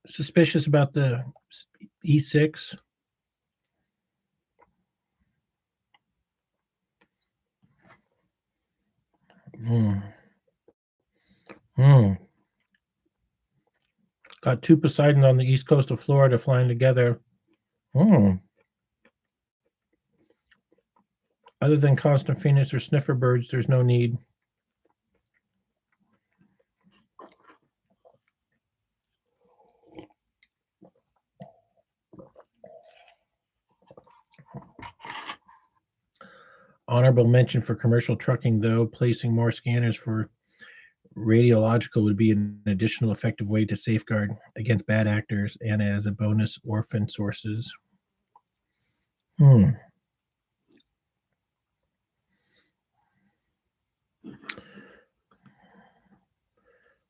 suspicious about the E6. Got two Poseidon on the east coast of Florida flying together. Other than constant phoenix or sniffer birds, there's no need. Honorable mention for commercial trucking, though, placing more scanners for radiological would be an additional effective way to safeguard against bad actors and as a bonus orphan sources.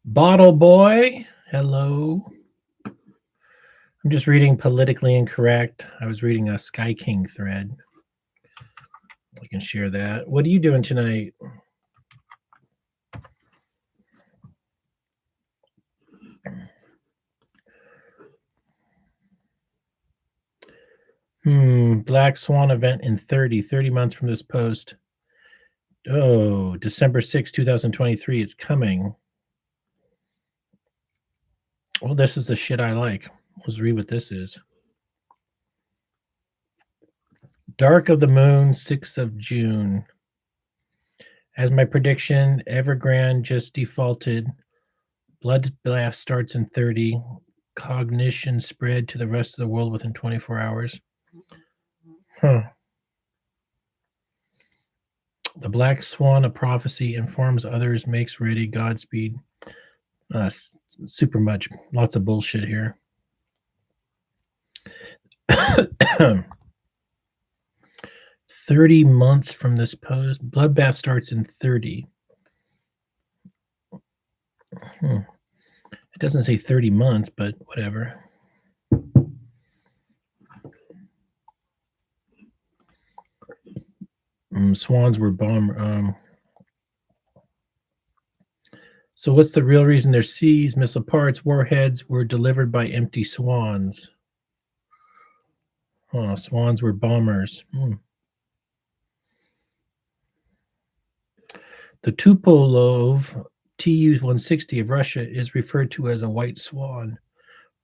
Bottle Boy, hello. I'm just reading Politically Incorrect. I was reading a Sky King thread. I can share that. What are you doing tonight? Black Swan event in 30 months from this post. Oh, December 6, 2023. It's coming. Well, this is the shit I like. Let's read what this is. Dark of the Moon, 6th of June. As my prediction, Evergrande just defaulted. Bloodbath starts in 30. Cognition spread to the rest of the world within 24 hours. The Black Swan, a prophecy, informs others, makes ready, Godspeed. Super much. Lots of bullshit here. 30 months from this post. Bloodbath starts in 30. It doesn't say 30 months, but whatever. Swans were bombed. So what's the real reason they're seized? Missile parts, warheads were delivered by empty swans. Swans were bombers. The Tupolev Tu-160 of Russia is referred to as a white swan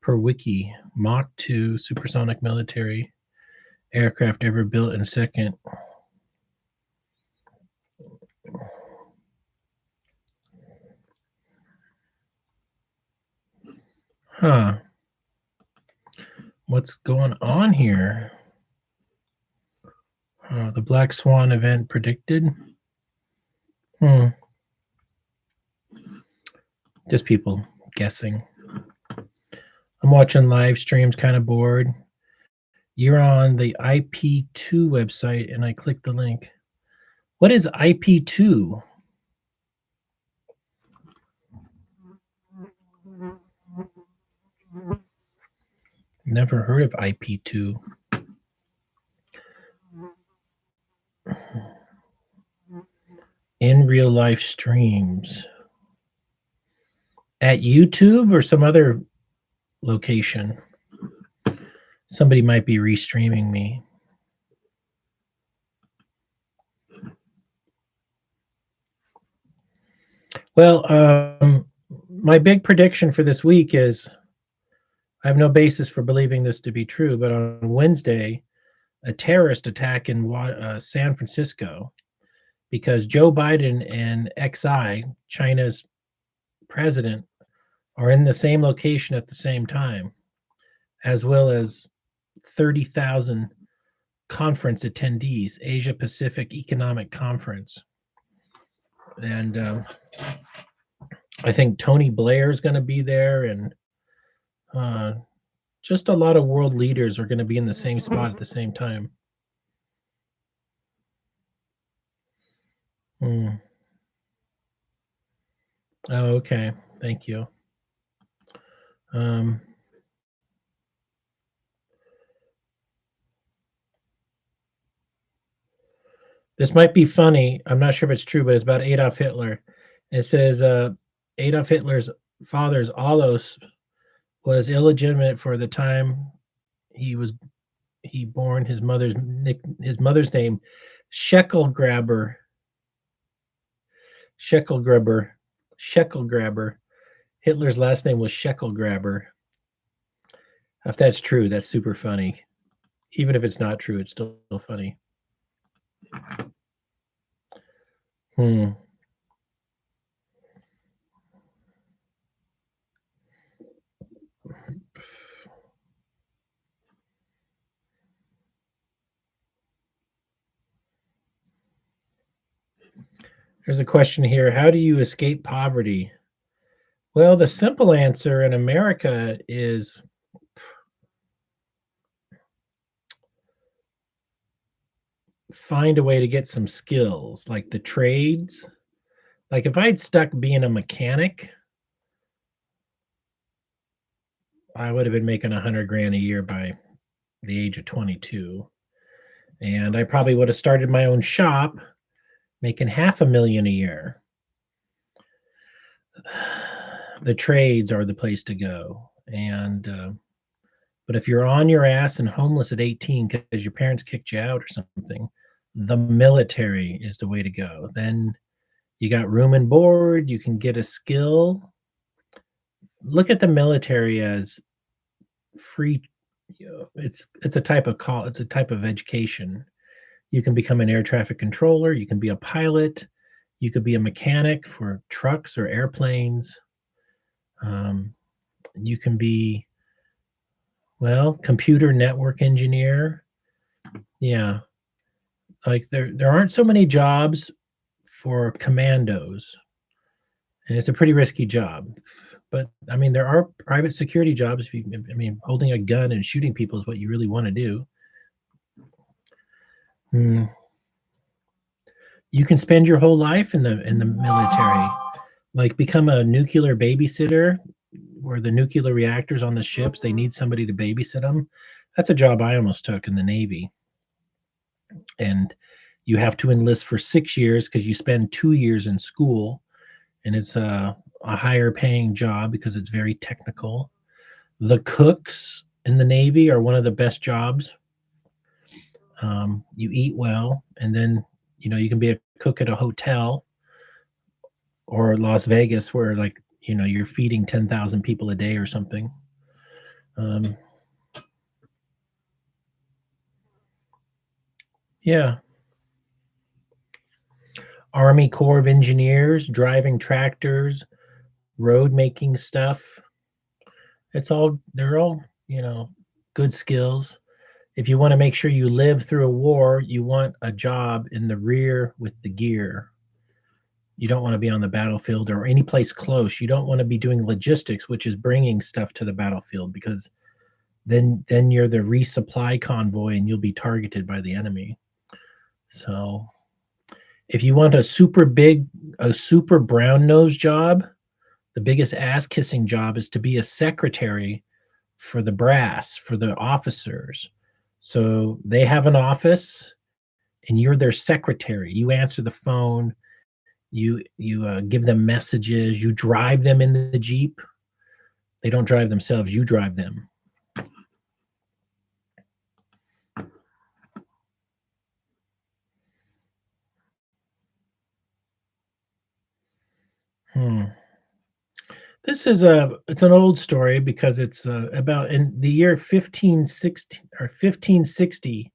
per wiki. Mach 2 supersonic military aircraft ever built in second. What's going on here? The Black Swan event predicted. Just people guessing. I'm watching live streams, kind of bored. You're on the IP2 website, and I clicked the link. What is IP2? Never heard of IP2. In real life streams. At YouTube or some other location? Somebody might be restreaming me. Well, my big prediction for this week is, I have no basis for believing this to be true, but on Wednesday, a terrorist attack in San Francisco, because Joe Biden and Xi, China's president, are in the same location at the same time, as well as 30,000 conference attendees, Asia Pacific Economic Conference. And I think Tony Blair is going to be there, and just a lot of world leaders are going to be in the same spot at the same time. Oh, okay. Thank you. This might be funny. I'm not sure if it's true, but it's about Adolf Hitler. It says Adolf Hitler's father's Alois was illegitimate for the time he was he born. His mother's name, Shekel Grabber. Shekel Grabber. Shekel Grabber. Hitler's last name was Shekel Grabber. If that's true, that's super funny. Even if it's not true, it's still funny. Hmm. There's a question here. How do you escape poverty? Well, the simple answer in America is find a way to get some skills, like the trades. Like if I'd stuck being a mechanic, I would have been making 100 grand a year by the age of 22. And I probably would have started my own shop making half a million a year. The trades are the place to go. And but if you're on your ass and homeless at 18 because your parents kicked you out or something, the military is the way to go. Then you got room and board, you can get a skill. Look at the military as free. It's a type of call, it's a type of education. You can become an air traffic controller, you can be a pilot, you could be a mechanic for trucks or airplanes. Um, you can be, well, computer network engineer. Yeah, like there aren't so many jobs for commandos, and it's a pretty risky job. But I mean, there are private security jobs. If you, I mean, holding a gun and shooting people is what you really want to do. Hmm. You can spend your whole life in the military, like become a nuclear babysitter, where the nuclear reactors on the ships they need somebody to babysit them. That's a job I almost took in the Navy, and you have to enlist for 6 years because you spend 2 years in school, and it's a higher paying job because it's very technical. The cooks in the Navy are one of the best jobs. You eat well, and then you can be a cook at a hotel or Las Vegas, where like you're feeding 10,000 people a day or something. Um, yeah, Army Corps of Engineers, driving tractors, road making stuff. They're all good skills. If you want to make sure you live through a war, you want a job in the rear with the gear. You don't want to be on the battlefield or any place close. You don't want to be doing logistics, which is bringing stuff to the battlefield, because then you're the resupply convoy and you'll be targeted by the enemy. So if you want a super brown nose job, the biggest ass kissing job is to be a secretary for the brass, for the officers. So they have an office and you're their secretary. You answer the phone, you give them messages, you drive them in the Jeep. They don't drive themselves, you drive them. Hmm. It's an old story because it's about in the year 1560 or 1560.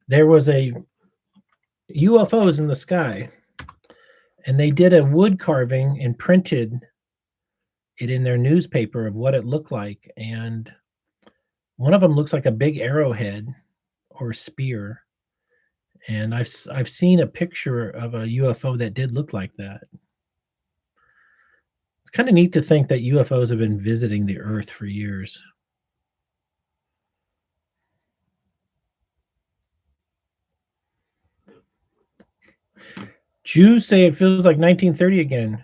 There was a UFOs in the sky, and they did a wood carving and printed it in their newspaper of what it looked like. And one of them looks like a big arrowhead or spear. And I've seen a picture of a UFO that did look like that. It's kind of neat to think that UFOs have been visiting the Earth for years. Jews say it feels like 1930 again.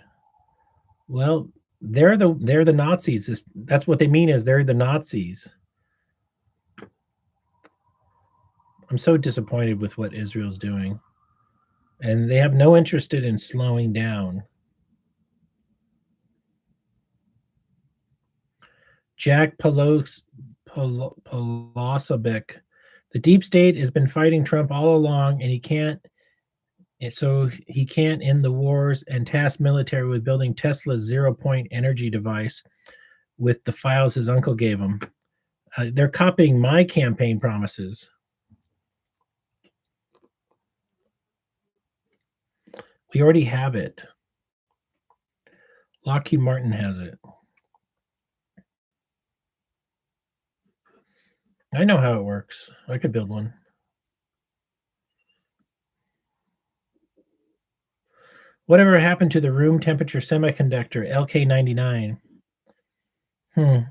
Well, they're the Nazis. That's what they mean, is they're the Nazis. I'm so disappointed with what Israel's doing, and they have no interest in slowing down. Jack Polosovic. The deep state has been fighting Trump all along, and he can't end the wars and task military with building Tesla's zero-point energy device with the files his uncle gave him. They're copying my campaign promises. We already have it. Lockheed Martin has it. I know how it works. I could build one. Whatever happened to the room temperature semiconductor LK99? I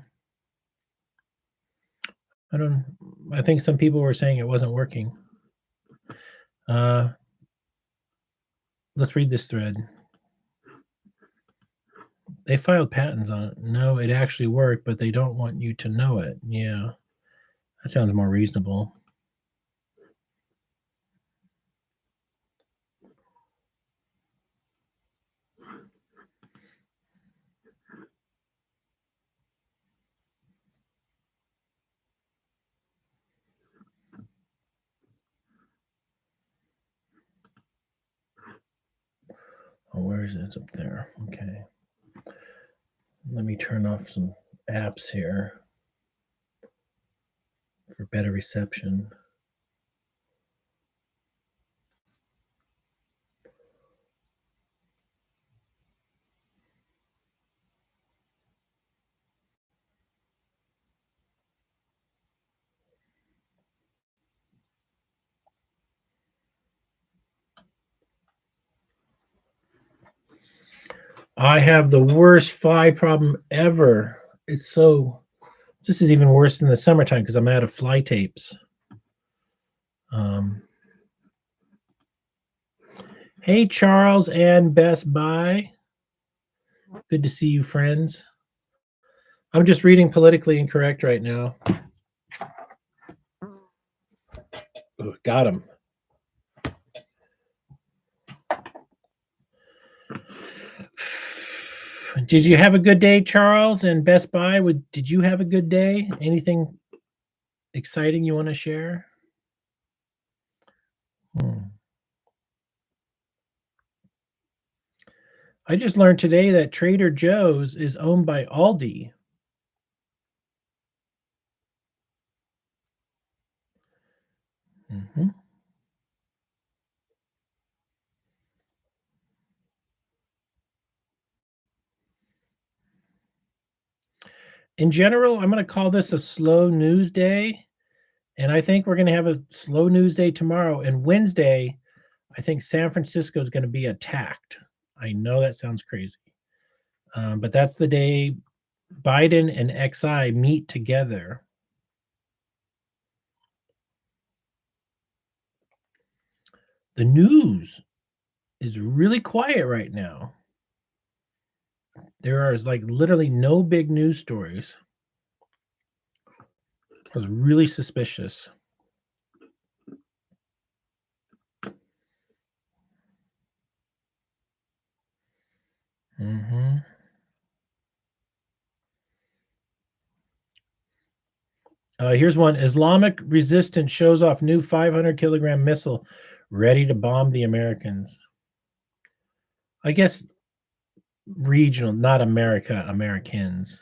think some people were saying it wasn't working. Let's read this thread. They filed patents on it. No, it actually worked, but they don't want you to know it. Yeah, that sounds more reasonable. Oh, where is it? It's up there. Okay. Let me turn off some apps here for better reception. I have the worst fly problem ever. This is even worse than the summertime because I'm out of fly tapes. Hey, Charles and Best Buy. Good to see you, friends. I'm just reading Politically Incorrect right now. Ooh, got him. Did you have a good day, Charles and Best Buy? Did you have a good day? Anything exciting you want to share? I just learned today that Trader Joe's is owned by Aldi. Mm-hmm. In general, I'm going to call this a slow news day. And I think we're going to have a slow news day tomorrow. And Wednesday, I think San Francisco is going to be attacked. I know that sounds crazy. But that's the day Biden and XI meet together. The news is really quiet right now. There are like literally no big news stories. I was really suspicious. Mm-hmm. Here's one. Islamic resistance shows off new 500-kilogram missile ready to bomb the Americans. I guess regional, not America, Americans.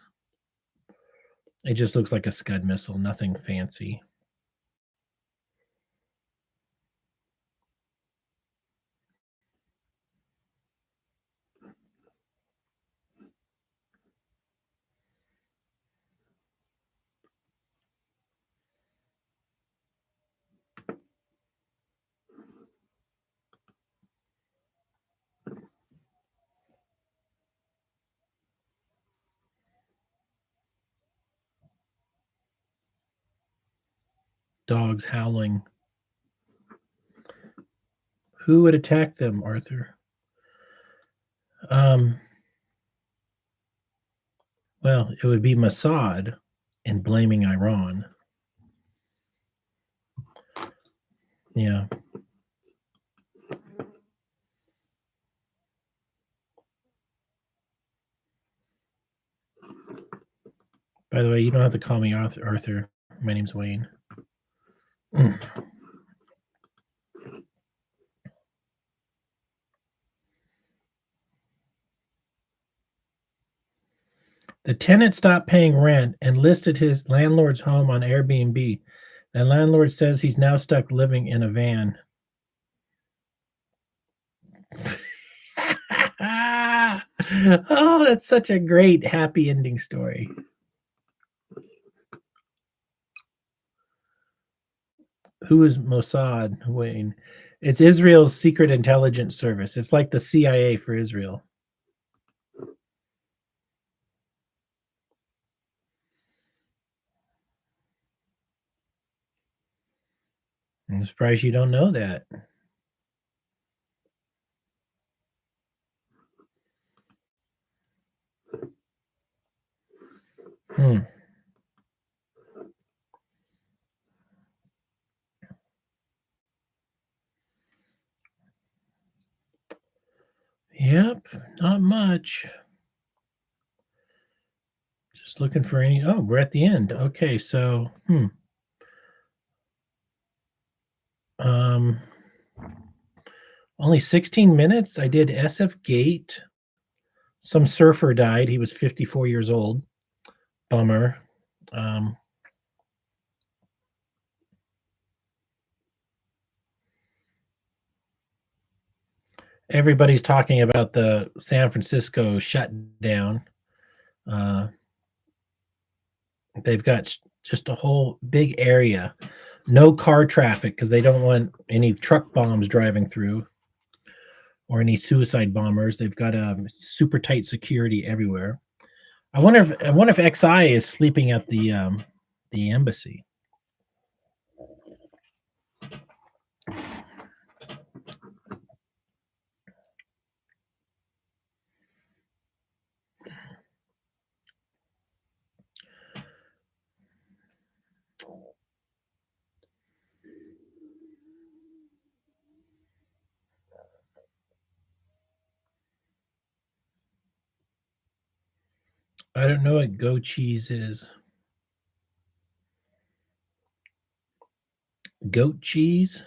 It just looks like a Scud missile, nothing fancy. Dogs howling. Who would attack them, Arthur? Well, it would be Mossad and blaming Iran. Yeah. By the way, you don't have to call me Arthur. My name's Wayne. The tenant stopped paying rent and listed his landlord's home on Airbnb. The landlord says he's now stuck living in a van. Oh, that's such a great happy ending story. Who is Mossad, Wayne? It's Israel's secret intelligence service. It's like the CIA for Israel. I'm surprised you don't know that. Hmm. Yep, not much. Just looking for any. Oh, we're at the end. Okay, so um, only 16 minutes. I did SF Gate. Some surfer died. He was 54 years old. Bummer. Um, Everybody's talking about the San Francisco shutdown. Uh, they've got just a whole big area, no car traffic because they don't want any truck bombs driving through or any suicide bombers. They've got super tight security everywhere. I wonder if XI is sleeping at the embassy. I don't know what goat cheese is. Goat cheese?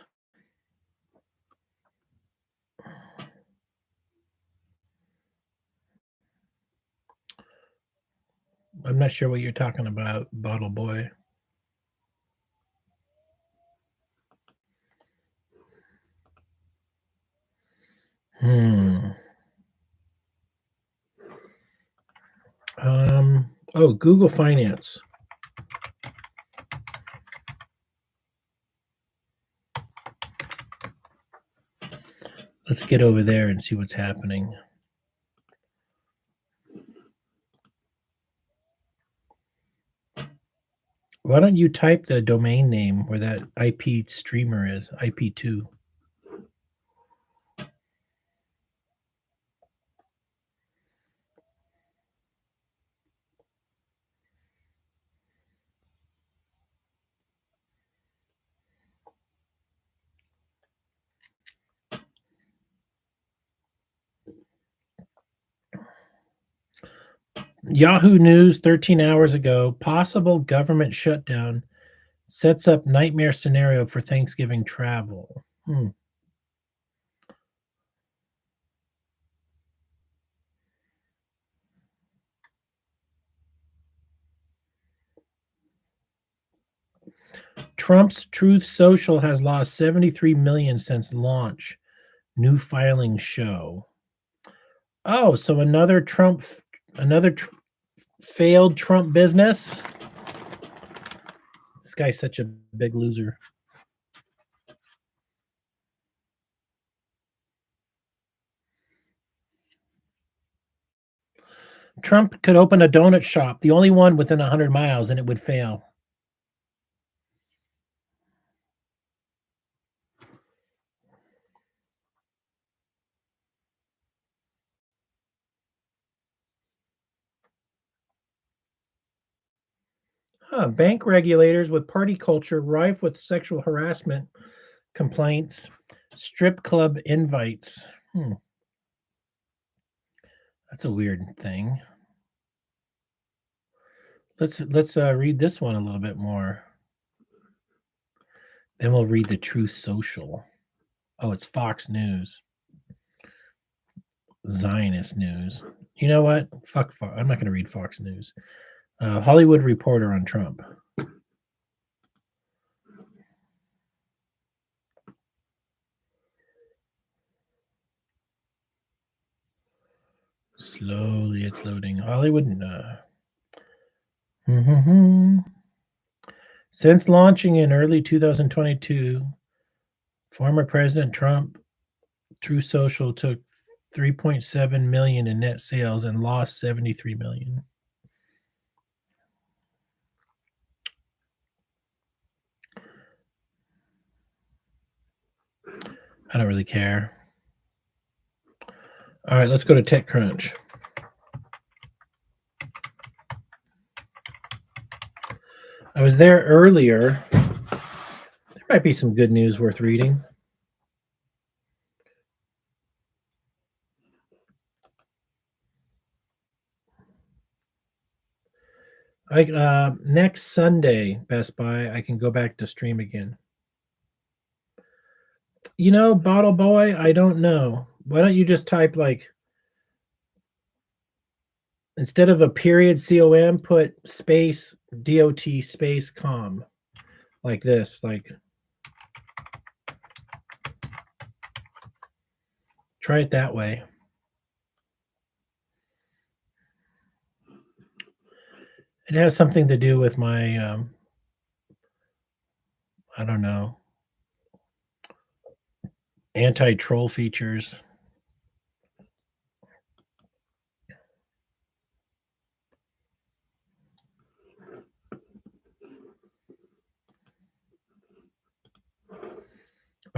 I'm not sure what you're talking about, Bottle Boy. Hmm. Oh, Google Finance. Let's get over there and see what's happening. Why don't you type the domain name where that IP streamer is, IP2? Yahoo News 13 hours ago, possible government shutdown sets up nightmare scenario for Thanksgiving travel. Trump's Truth Social has lost 73 million since launch. New filings show. Oh, so another failed Trump business. This guy's such a big loser. Trump could open a donut shop, the only one within 100 miles, and it would fail. Bank regulators with party culture rife with sexual harassment complaints, strip club invites. That's a weird thing. Let's read this one a little bit more. Then we'll read the Truth Social. Oh, it's Fox News. Zionist News. You know what? Fuck Fox. I'm not going to read Fox News. Hollywood Reporter on Trump. Slowly, it's loading. Hollywood. Since launching in early 2022, former President Trump True Social took 3.7 million in net sales and lost 73 million. I don't really care. All right, let's go to TechCrunch. I was there earlier. There might be some good news worth reading. Next Sunday, Best Buy, I can go back to stream again. You know, Bottle Boy, I don't know. Why don't you just type like instead of a period com, put space dot space com like this. Like try it that way. It has something to do with my I don't know, anti-troll features.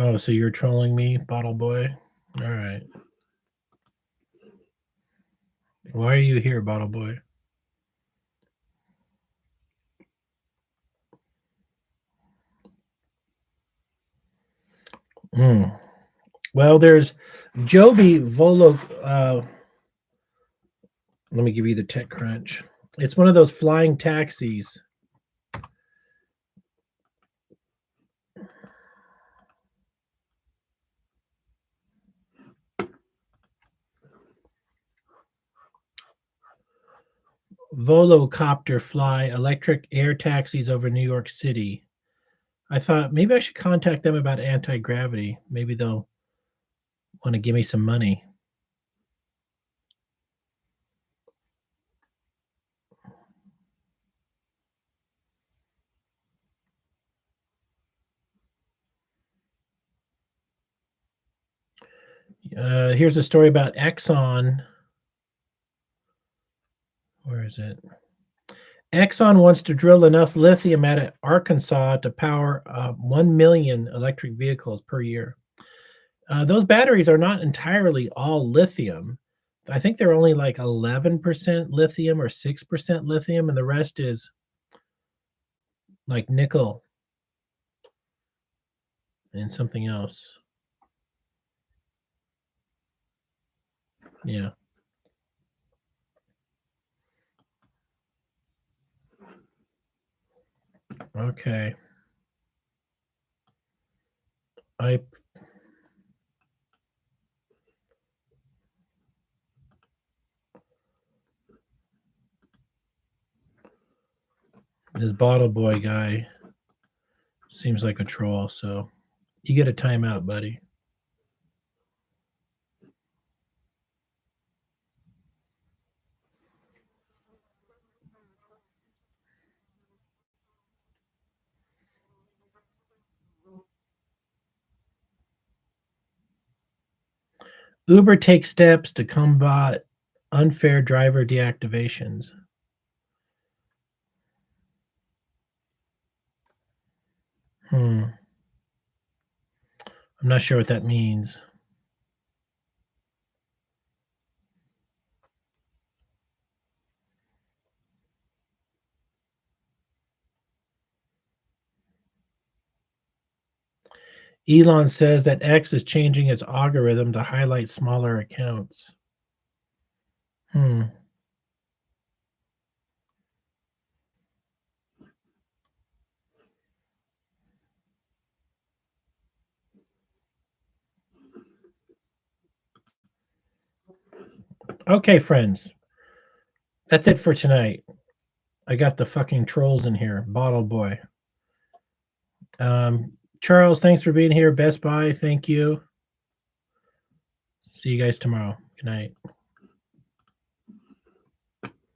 Oh, so you're trolling me, Bottle Boy? All right. Why are you here, Bottle Boy? Well, there's Joby Volo. Let me give you the TechCrunch. It's one of those flying taxis. Volocopter fly electric air taxis over New York City. I thought maybe I should contact them about anti-gravity. Maybe they'll want to give me some money. Here's a story about Exxon. Where is it? Exxon wants to drill enough lithium at Arkansas to power 1 million electric vehicles per year. Those batteries are not entirely all lithium. I think they're only like 11% lithium or 6% lithium, and the rest is like nickel and something else. Yeah. Okay. This Bottle Boy guy seems like a troll, so you get a timeout, buddy. Uber takes steps to combat unfair driver deactivations. I'm not sure what that means. Elon says that X is changing its algorithm to highlight smaller accounts. Okay, friends. That's it for tonight. I got the fucking trolls in here. Bottle boy. Charles, thanks for being here. Best Buy, thank you. See you guys tomorrow. Good night.